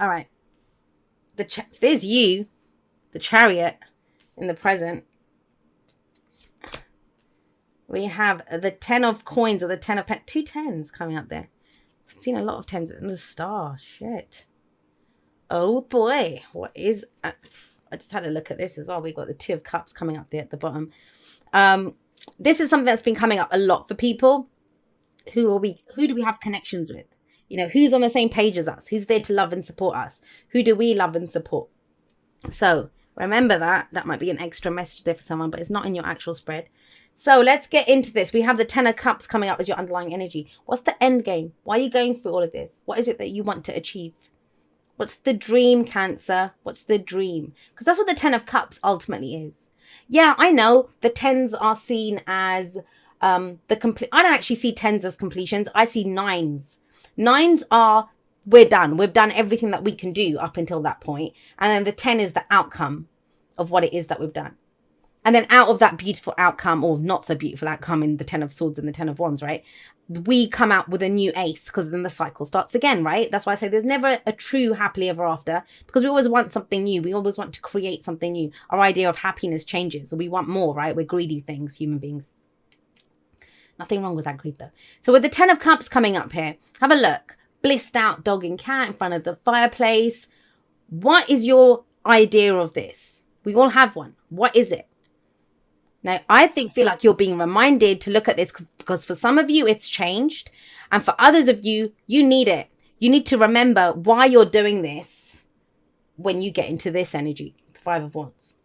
All right. There's you, the Chariot, in the present. We have the 10 of coins or the 10 of pens. 2 tens coming up there. I've seen a lot of tens in the star. Shit. Oh boy. What is... I just had a look at this as well. We've got the 2 of cups coming up there at the bottom. This is something that's been coming up a lot for people. Who do we have connections with? You know, who's on the same page as us? Who's there to love and support us? Who do we love and support? So remember that. That might be an extra message there for someone, but it's not in your actual spread. So let's get into this. We have the 10 of cups coming up as your underlying energy. What's the end game? Why are you going through all of this? What is it that you want to achieve? What's the dream, Cancer? What's the dream? Because that's what the 10 of cups ultimately is. Yeah, I know the 10s are seen as the complete. I don't actually see 10s as completions. I see 9s. 9s are, we're done. We've done everything that we can do up until that point. And then the 10 is the outcome of what it is that we've done. And then out of that beautiful outcome, or not so beautiful outcome in the 10 of swords and the 10 of wands, right? We come out with a new ace because then the cycle starts again, right? That's why I say there's never a true happily ever after, because we always want something new. We always want to create something new. Our idea of happiness changes. So we want more, right? We're greedy things, human beings. Nothing wrong with that greed though. So with the 10 of cups coming up here, have a look. Blissed out dog and cat in front of the fireplace. What is your idea of this? We all have one. What is it? Now, I feel like you're being reminded to look at this because for some of you, it's changed. And for others of you, you need it. You need to remember why you're doing this when you get into this energy, the 5 of wands.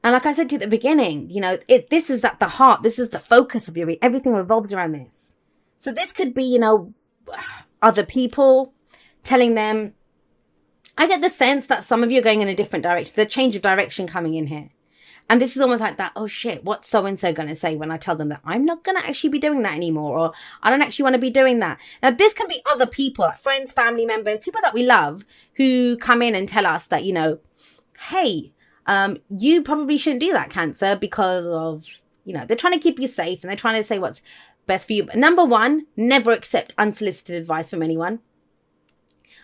And like I said to you at the beginning, you know, this is at the heart. This is the focus of your, everything revolves around this. So this could be, you know, other people telling them, I get the sense that some of you are going in a different direction. The change of direction coming in here. And this is almost like that, oh shit, what's so-and-so going to say when I tell them that I'm not going to actually be doing that anymore, or I don't actually want to be doing that. Now, this can be other people, like friends, family members, people that we love, who come in and tell us that, you know, hey, you probably shouldn't do that, Cancer, because of, you know, they're trying to keep you safe and they're trying to say what's best for you. But number one, never accept unsolicited advice from anyone.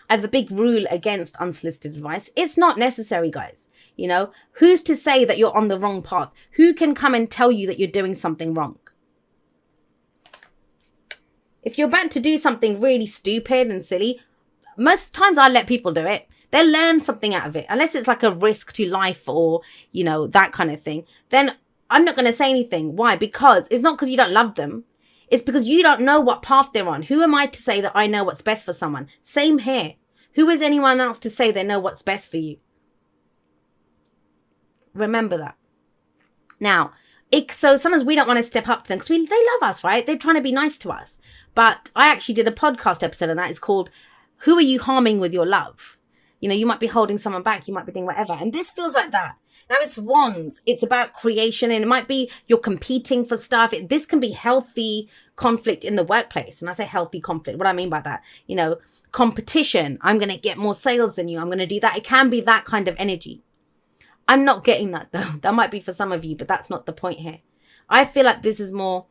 I have a big rule against unsolicited advice. It's not necessary, guys. You know, who's to say that you're on the wrong path? Who can come and tell you that you're doing something wrong? If you're about to do something really stupid and silly, most times I let people do it. They'll learn something out of it. Unless it's like a risk to life or, you know, that kind of thing. Then I'm not going to say anything. Why? Because it's not because you don't love them. It's because you don't know what path they're on. Who am I to say that I know what's best for someone? Same here. Who is anyone else to say they know what's best for you? Remember that. Now, so sometimes we don't want to step up to them because they love us, right? They're trying to be nice to us. But I actually did a podcast episode on that. It's called, Who Are You Harming With Your Love? You know, you might be holding someone back. You might be doing whatever. And this feels like that. Now, it's wands. It's about creation. And it might be you're competing for stuff. This can be healthy conflict in the workplace. And I say healthy conflict. What do I mean by that? You know, competition. I'm going to get more sales than you. I'm going to do that. It can be that kind of energy. I'm not getting that though. That might be for some of you, but that's not the point here. I feel like this is more,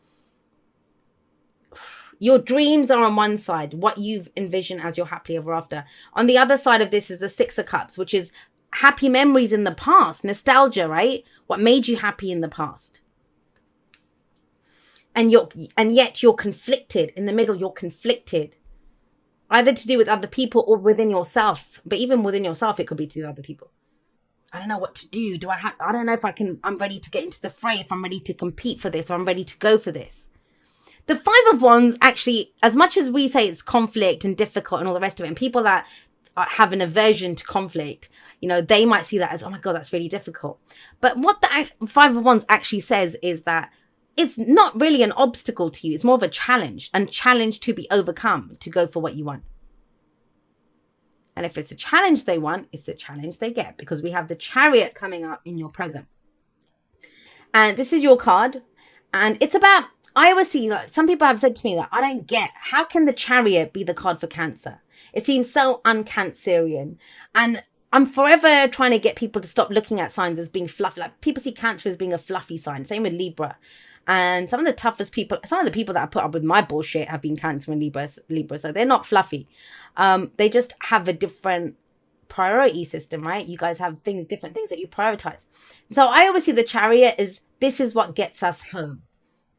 your dreams are on one side, what you've envisioned as your happily ever after. On the other side of this is the 6 of cups, which is happy memories in the past, nostalgia, right? What made you happy in the past. And yet you're conflicted. In the middle, you're conflicted. Either to do with other people or within yourself. But even within yourself, it could be to other people. I don't know what to do. I don't know if I'm ready to get into the fray, if I'm ready to compete for this, or I'm ready to go for this. The 5 of wands, actually, as much as we say it's conflict and difficult and all the rest of it, and people that have an aversion to conflict, you know, they might see that as, oh my God, that's really difficult. But what the 5 of wands actually says is that it's not really an obstacle to you. It's more of a challenge to be overcome, to go for what you want. And if it's a challenge they want, it's the challenge they get, because we have the Chariot coming up in your present. And this is your card. And it's about, I always see, like, some people have said to me that I don't get, how can the Chariot be the card for Cancer? It seems so un-Cancerian. And I'm forever trying to get people to stop looking at signs as being fluffy. Like, people see Cancer as being a fluffy sign. Same with Libra. And some of the toughest people, some of the people that I put up with my bullshit have been Cancer and Libra. So they're not fluffy. They just have a different priority system, right? You guys have different things that you prioritize. So I always see the Chariot as this is what gets us home.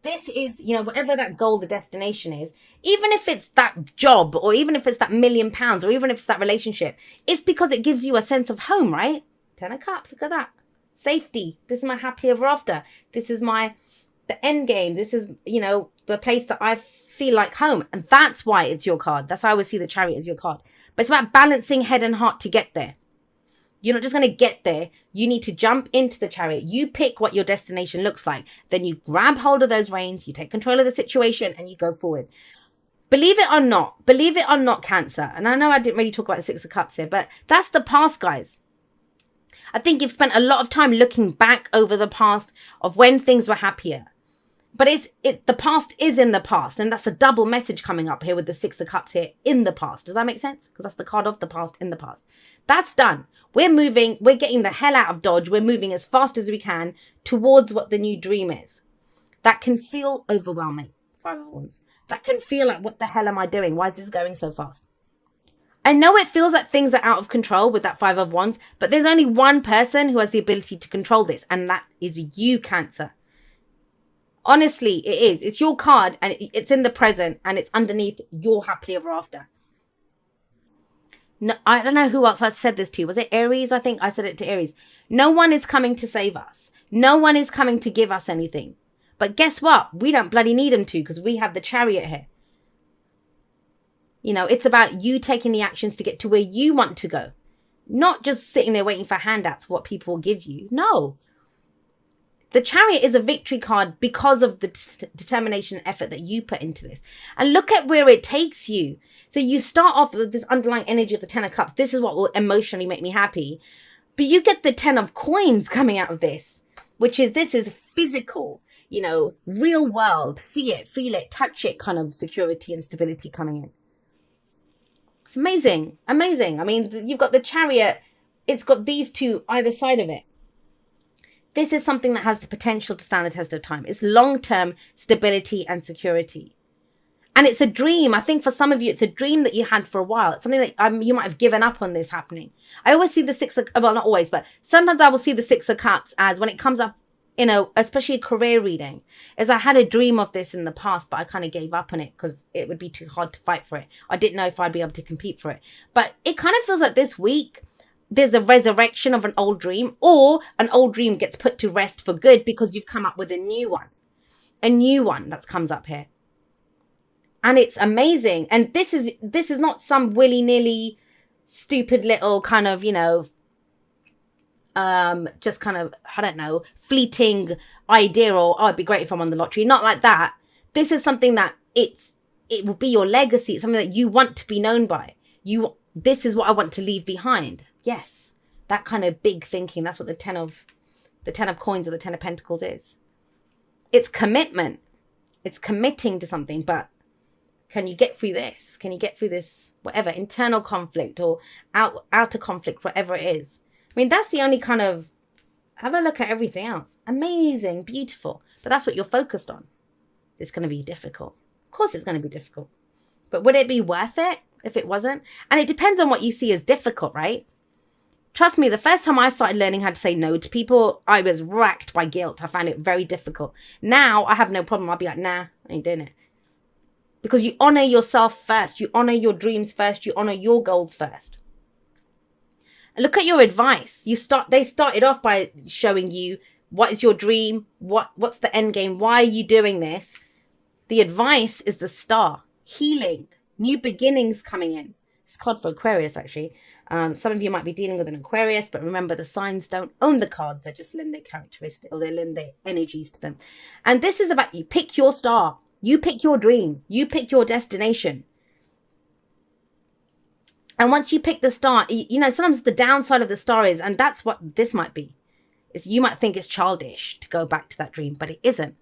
This is, whatever that goal, the destination is, even if it's that job, or even if it's that £1 million, or even if it's that relationship, it's because it gives you a sense of home, right? 10 of Cups, look at that. Safety. This is my happily ever after. This is the end game. This is, the place that I feel like home. And that's why it's your card. That's how I always see the Chariot as your card. But it's about balancing head and heart to get there. You're not just going to get there. You need to jump into the Chariot. You pick what your destination looks like. Then you grab hold of those reins. You take control of the situation and you go forward. Believe it or not, Cancer. And I know I didn't really talk about the Six of Cups here, but that's the past, guys. I think you've spent a lot of time looking back over the past of when things were happier. But the past is in the past. And that's a double message coming up here with the Six of Cups here, in the past. Does that make sense? Because that's the card of the past, in the past. That's done. We're moving. We're getting the hell out of Dodge. We're moving as fast as we can towards what the new dream is. That can feel overwhelming. 5 of Wands. That can feel like, what the hell am I doing? Why is this going so fast? I know it feels like things are out of control with that 5 of Wands, but there's only one person who has the ability to control this, and that is you, Cancer. Honestly, it is. It's your card, and it's in the present, and it's underneath your happily ever after. No, I don't know who else I said this to. Was it Aries? I think I said it to Aries. No one is coming to save us. No one is coming to give us anything. But guess what? We don't bloody need them to, because we have the Chariot here. It's about you taking the actions to get to where you want to go. Not just sitting there waiting for handouts for what people will give you. No. The Chariot is a victory card because of the determination and effort that you put into this. And look at where it takes you. So you start off with this underlying energy of the 10 of Cups. This is what will emotionally make me happy. But you get the 10 of Coins coming out of this, which is, this is physical, real world, see it, feel it, touch it kind of security and stability coming in. It's amazing. Amazing. I mean, you've got the Chariot. It's got these two either side of it. This is something that has the potential to stand the test of time. It's long-term stability and security. And it's a dream. I think for some of you, it's a dream that you had for a while. It's something that you might have given up on this happening. I always see the not always, but sometimes I will see the 6 of Cups as when it comes up, especially a career reading, is I had a dream of this in the past, but I kind of gave up on it because it would be too hard to fight for it. I didn't know if I'd be able to compete for it. But it kind of feels like this week, there's a resurrection of an old dream, or an old dream gets put to rest for good because you've come up with a new one that comes up here. And it's amazing. And this is not some willy-nilly stupid little kind of, just kind of, I don't know, fleeting idea, or, oh, it'd be great if I'm on the lottery. Not like that. This is something that it will be your legacy. It's something that you want to be known by. This is what I want to leave behind. Yes, that kind of big thinking. That's what the 10 of Coins or the 10 of Pentacles is. It's commitment. It's committing to something. But can you get through this? Can you get through this, whatever, internal conflict or outer conflict, whatever it is? I mean, that's the only kind of, have a look at everything else. Amazing, beautiful. But that's what you're focused on. It's going to be difficult. Of course it's going to be difficult. But would it be worth it if it wasn't? And it depends on what you see as difficult, right? Trust me, the first time I started learning how to say no to people, I was racked by guilt. I found it very difficult. Now, I have no problem. I'll be like, nah, I ain't doing it. Because you honor yourself first. You honor your dreams first. You honor your goals first. And look at your advice. They started off by showing you what is your dream, what's the end game, why are you doing this? The advice is the Star. Healing, new beginnings coming in. It's card for Aquarius, actually. Some of you might be dealing with an Aquarius, but remember, the signs don't own the cards. They just lend their characteristics, or they lend their energies to them. And this is about, you pick your star. You pick your dream. You pick your destination. And once you pick the star, sometimes the downside of the star is, and that's what this might be, is you might think it's childish to go back to that dream, but it isn't.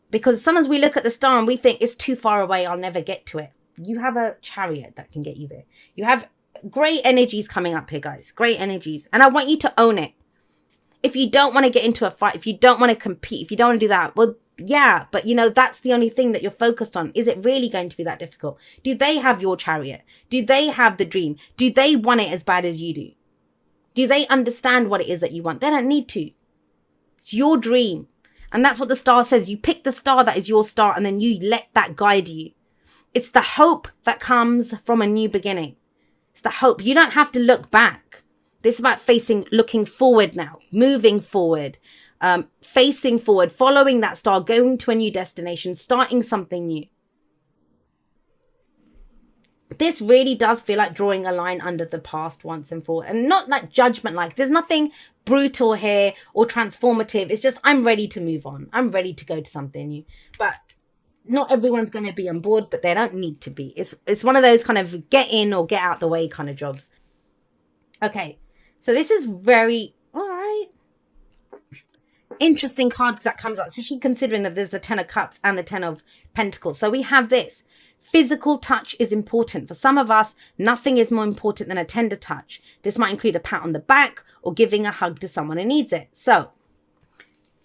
Because sometimes we look at the star and we think it's too far away, I'll never get to it. You have a Chariot that can get you there. You have great energies coming up here, guys. Great energies. And I want you to own it. If you don't want to get into a fight, if you don't want to compete, if you don't want to do that, well, Yeah, but you know, that's the only thing that you're focused on. Is it really going to be that difficult? Do they have your chariot? Do they have the dream? Do they want it as bad as you do? Do they understand what it is that you want? They don't need to. It's your dream. And that's what the star says. You pick the star that is your star, and then you let that guide you. It's the hope that comes from a new beginning. It's the hope. You don't have to look back. This is about looking forward now, moving forward, facing forward, following that star, going to a new destination, starting something new. This really does feel like drawing a line under the past once and for all, and not like judgment. Like, there's nothing brutal here or transformative. It's just, I'm ready to move on. I'm ready to go to something new. But not everyone's going to be on board, but they don't need to be. It's one of those kind of get in or get out the way kind of jobs. Okay, so this is very, all right, interesting card that comes up, especially considering that there's the 10 of Cups and the 10 of Pentacles. So we have this. Physical touch is important. For some of us, nothing is more important than a tender touch. This might include a pat on the back or giving a hug to someone who needs it. So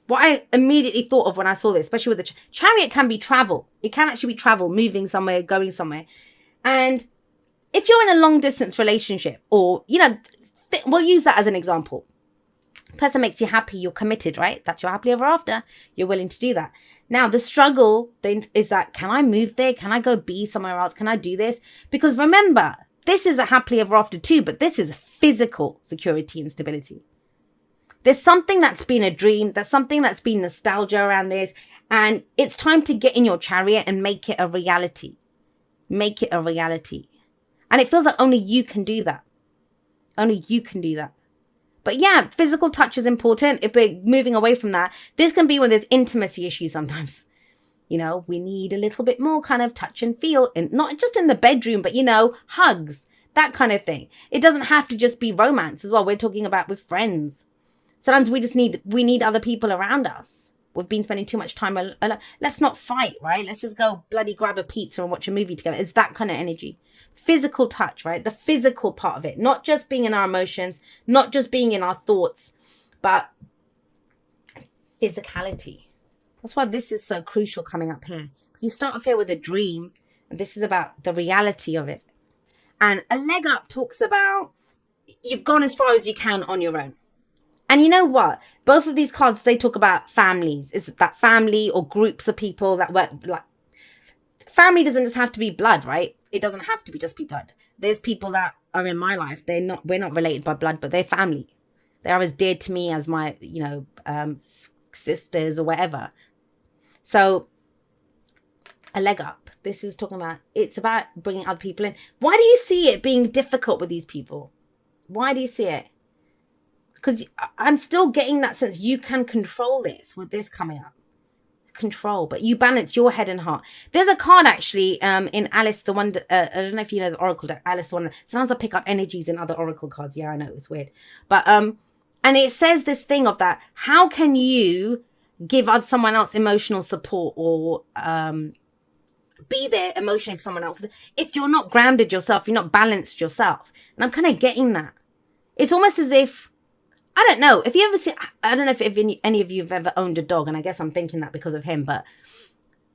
what I immediately thought of when I saw this, especially with the chariot, can be travel. It can actually be travel, moving somewhere, going somewhere. And if you're in a long distance relationship, or, you know, we'll use that as an example. Person makes you happy, you're committed, right? That's your happily ever after. You're willing to do that. Now, the struggle then is that, can I move there? Can I go be somewhere else? Can I do this? Because remember, this is a happily ever after too, but this is physical security and stability. There's something that's been a dream. There's something that's been nostalgia around this. And it's time to get in your chariot and make it a reality. Make it a reality. And it feels like only you can do that. Only you can do that. But yeah, physical touch is important. If we're moving away from that, this can be when there's intimacy issues sometimes. You know, we need a little bit more kind of touch and feel, and not just in the bedroom, but, you know, hugs, that kind of thing. It doesn't have to just be romance as well. We're talking about with friends. Sometimes we need other people around us. We've been spending too much time alone. Let's not fight, right? Let's just go bloody grab a pizza and watch a movie together. It's that kind of energy. Physical touch, right? The physical part of it. Not just being in our emotions, not just being in our thoughts, but physicality. That's why this is so crucial coming up here. Because you start off here with a dream, and this is about the reality of it. And a leg up talks about you've gone as far as you can on your own. And you know what? Both of these cards, they talk about families. It's that family or groups of people that work. Like, family doesn't just have to be blood, right? It doesn't have to be just be blood. There's people that are in my life. We're not related by blood, but they're family. They are as dear to me as my, you know, sisters or whatever. So a leg up. This is talking about, it's about bringing other people in. Why do you see it being difficult with these people? Why do you see it? Because I'm still getting that sense you can control this with this coming up. Control, but you balance your head and heart. There's a card actually in Alice the Wonder. I don't know if you know the Oracle deck, Alice the Wonder. Sometimes I pick up energies in other Oracle cards. Yeah, I know, it's weird. But and it says this thing of that, how can you give someone else emotional support or be there emotionally for someone else if you're not grounded yourself, you're not balanced yourself? And I'm kind of getting that. It's almost as if, I don't know if you ever see, I don't know if any of you have ever owned a dog, and I guess I'm thinking that because of him, but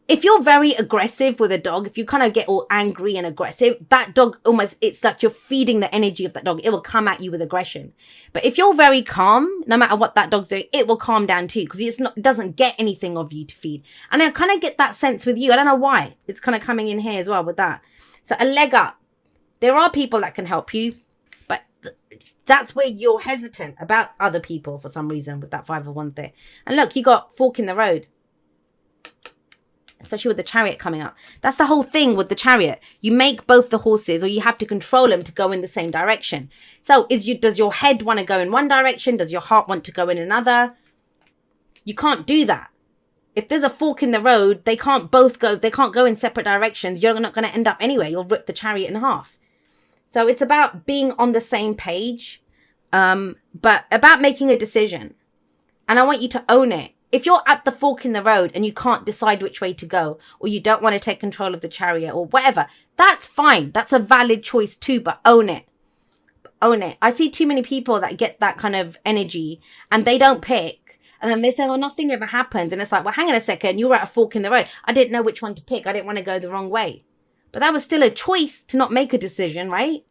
if you're very aggressive with a dog, if you kind of get all angry and aggressive, that dog almost, it's like you're feeding the energy of that dog. It will come at you with aggression. But if you're very calm, no matter what that dog's doing, it will calm down too, because it doesn't get anything of you to feed. And I kind of get that sense with you. I don't know why. It's kind of coming in here as well with that. So a leg up. There are people that can help you, but that's where you're hesitant about other people for some reason with that 5 of Wands there. And look, you got fork in the road. Especially with the chariot coming up. That's the whole thing with the chariot. You make both the horses, or you have to control them to go in the same direction. So does your head want to go in one direction? Does your heart want to go in another? You can't do that. If there's a fork in the road, they can't go in separate directions. You're not going to end up anywhere. You'll rip the chariot in half. So it's about being on the same page, but about making a decision. And I want you to own it. If you're at the fork in the road and you can't decide which way to go, or you don't want to take control of the chariot or whatever, that's fine. That's a valid choice too, but own it. Own it. I see too many people that get that kind of energy and they don't pick. And then they say, oh, nothing ever happened. And it's like, well, hang on a second. You were at a fork in the road. I didn't know which one to pick. I didn't want to go the wrong way. But that was still a choice to not make a decision, right?